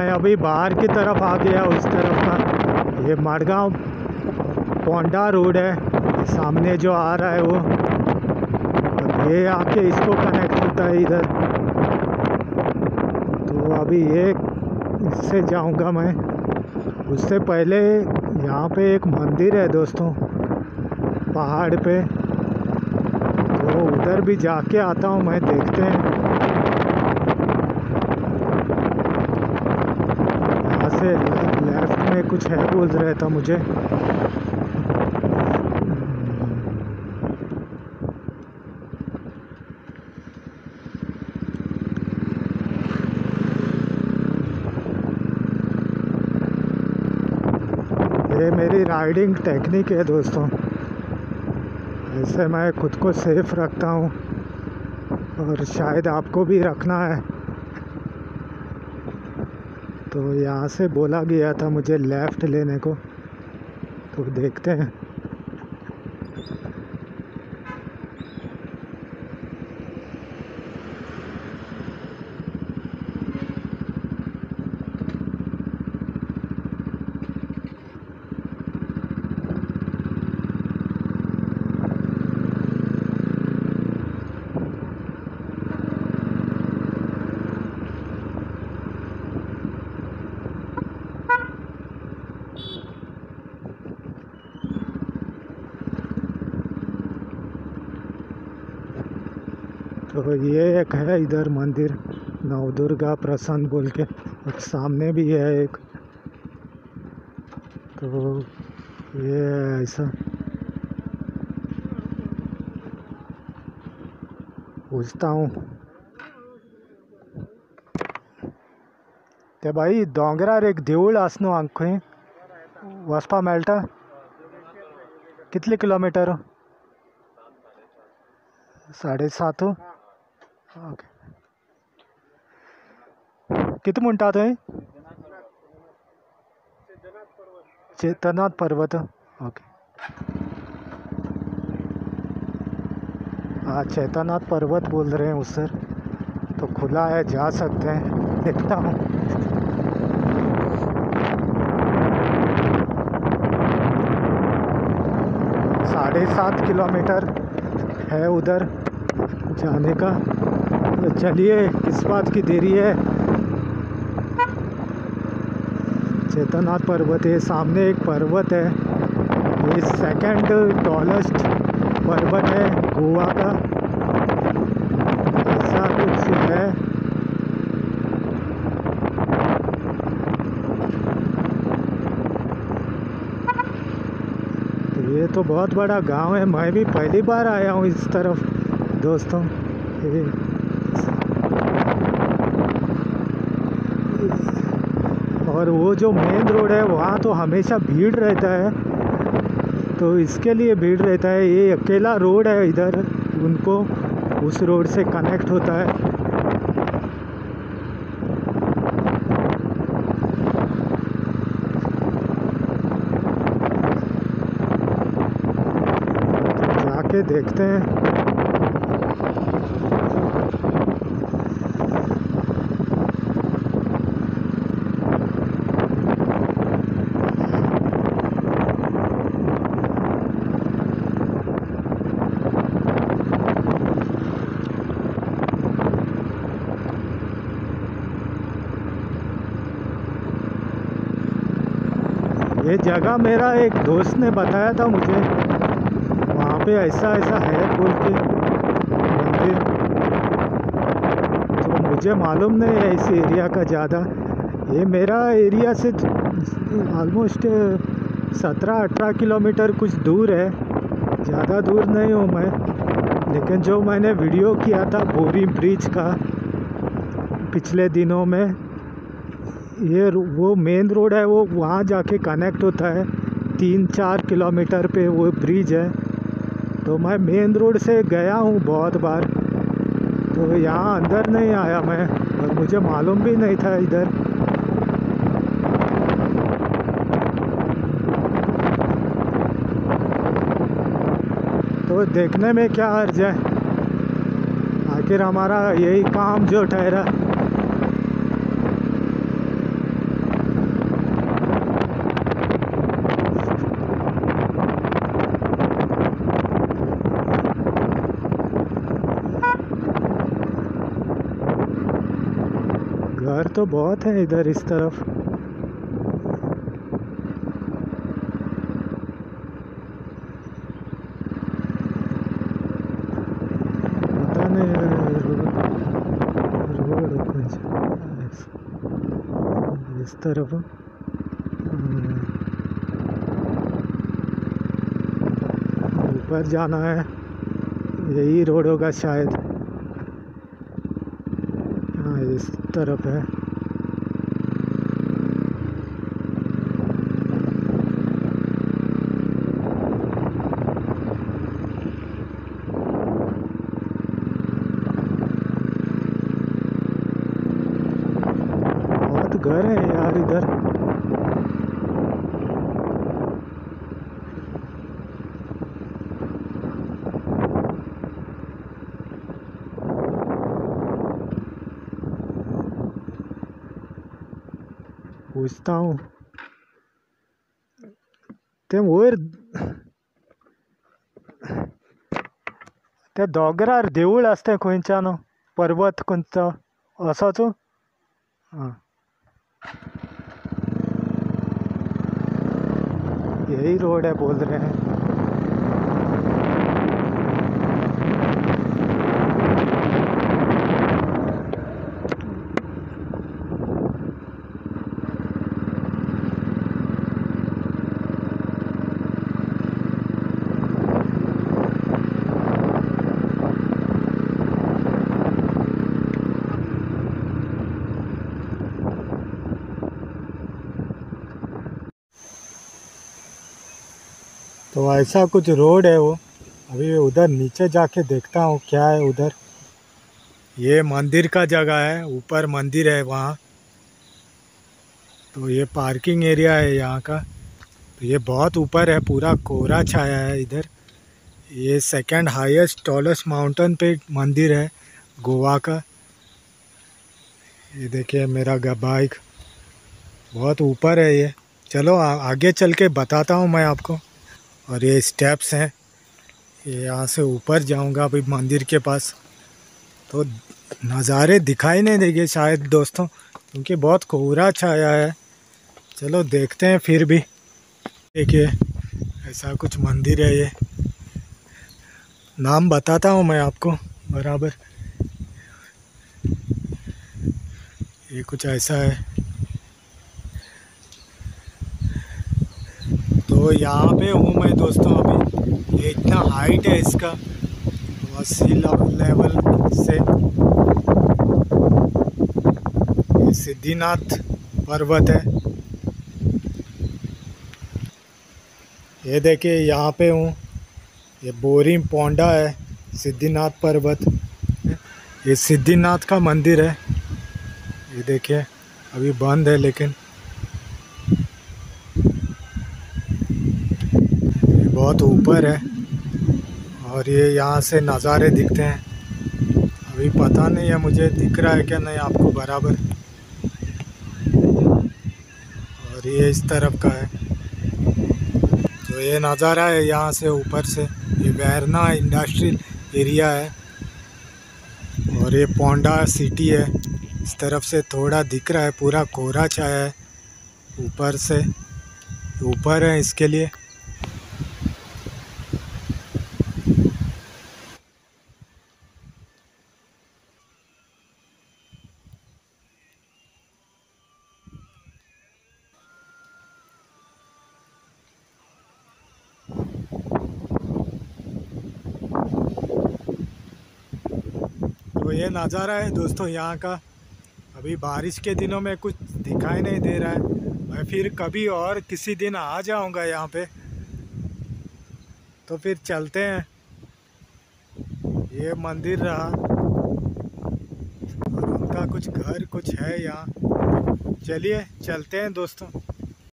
मैं अभी बाहर की तरफ आ गया, उस तरफ का। ये मडगांव पोंडा रोड है सामने जो आ रहा है वो, और ये आके इसको कनेक्ट होता है इधर। तो अभी ये इससे जाऊंगा मैं। उससे पहले यहाँ पे एक मंदिर है दोस्तों, पहाड़ पे, तो उधर भी जाके आता हूँ मैं, देखते हैं। यहाँ से लेफ्ट में कुछ है बोल रहा था मुझे। ये मेरी राइडिंग टेक्निक है दोस्तों, ऐसे मैं खुद को सेफ रखता हूँ और शायद आपको भी रखना है। तो यहाँ से बोला गया था मुझे लेफ़्ट लेने को, तो देखते हैं। तो ये एक है इधर मंदिर, नवदुर्गा प्रसन्न बोल के, और सामने भी है एक। तो ये ऐसा पूछता हूँ ते भाई दोंगरार एक देऊळ आसनो हांगा खंय वचपा मेळटा? कितले किलोमीटर? 7.5? ओके. किती म्हणटा थंय? चेतनाथ पर्वत. ओके. हाँ, चेतनाथ पर्वत बोल रहे हैं उस सर, तो खुला है, जा सकते हैं, देखता हूँ। साढ़े 7 किलोमीटर है उधर जाने का। तो चलिए, किस बात की देरी है। चेतनाथ पर्वत है, सामने एक पर्वत है, ये सेकंड टॉलेस्ट पर्वत है गोवा का, ऐसा कुछ है। तो ये तो बहुत बड़ा गांव है, मैं भी पहली बार आया हूँ इस तरफ दोस्तों। और वो जो मेन रोड है वहाँ तो हमेशा भीड़ रहता है, तो इसके लिए भीड़ रहता है। ये अकेला रोड है इधर, उनको उस रोड से कनेक्ट होता है। जाके देखते हैं। ये जगह मेरा एक दोस्त ने बताया था मुझे, वहाँ पे ऐसा ऐसा है बोल के मंदिर, तो मुझे मालूम नहीं है इस एरिया का ज़्यादा। ये मेरा एरिया से ऑलमोस्ट 17-18 किलोमीटर कुछ दूर है, ज़्यादा दूर नहीं हूँ मैं। लेकिन जो मैंने वीडियो किया था बोरी ब्रिज का पिछले दिनों में, ये वो मेन रोड है, वो वहाँ जाके कनेक्ट होता है। 3-4 किलोमीटर पे वो ब्रिज है। तो मैं मेन रोड से गया हूँ बहुत बार, तो यहाँ अंदर नहीं आया मैं, और मुझे मालूम भी नहीं था इधर। तो देखने में क्या हर्ज है, आखिर हमारा यही काम जो ठहरा। तो बहुत है इधर इस तरफ। पता नहीं रोड कुछ इस तरफ। ऊपर जाना है, यही रोड होगा शायद। हाँ इस तरफ है। बहुत घर है यार इधर। पूछता हूँ ते वयर त्या दोंगरार देवूळ आसता खंयच्यान पर्वत खंयचो असोच। हाँ यही रोड है बोल रहे हैं। तो ऐसा कुछ रोड है वो। अभी उधर नीचे जाके देखता हूँ क्या है उधर। ये मंदिर का जगह है, ऊपर मंदिर है वहाँ। तो ये पार्किंग एरिया है यहाँ का। तो ये बहुत ऊपर है, पूरा कोहरा छाया है इधर। ये सेकंड हाईएस्ट टॉलेस्ट माउंटेन पे मंदिर है गोवा का। ये देखिए मेरा बाइक बहुत ऊपर है ये। चलो आगे चल के बताता हूँ मैं आपको। और ये स्टेप्स हैं, ये यहाँ से ऊपर जाऊँगा अभी मंदिर के पास। तो नज़ारे दिखाई नहीं देंगे शायद दोस्तों, क्योंकि बहुत कोहरा छाया है। चलो देखते हैं फिर भी। देखिए ऐसा कुछ मंदिर है ये। नाम बताता हूँ मैं आपको बराबर। ये कुछ ऐसा है। तो यहाँ पे हूँ मैं दोस्तों अभी। ये इतना हाइट है इसका 80 लेवल से। ये सिद्धिनाथ पर्वत है। ये देखिए यहाँ पे हूँ, ये बोरी पोंडा है सिद्धिनाथ पर्वत। ये सिद्धिनाथ का मंदिर है। ये देखिए अभी बंद है लेकिन ये बहुत ऊपर है। और ये यहाँ से नज़ारे दिखते हैं। अभी पता नहीं है मुझे दिख रहा है क्या नहीं आपको बराबर। और ये इस तरफ का है। तो ये नज़ारा है यहाँ से ऊपर से। ये वैरना इंडस्ट्रियल एरिया है और ये पोंडा सिटी है। इस तरफ से थोड़ा दिख रहा है, पूरा कोहरा छाया है ऊपर से। ऊपर है इसके लिए। तो ये नज़ारा है दोस्तों यहाँ का। अभी बारिश के दिनों में कुछ दिखाई नहीं दे रहा है। मैं फिर कभी और किसी दिन आ जाऊँगा यहाँ पे, तो फिर चलते हैं। ये मंदिर रहा और उनका कुछ घर कुछ है यहाँ। चलिए चलते हैं दोस्तों।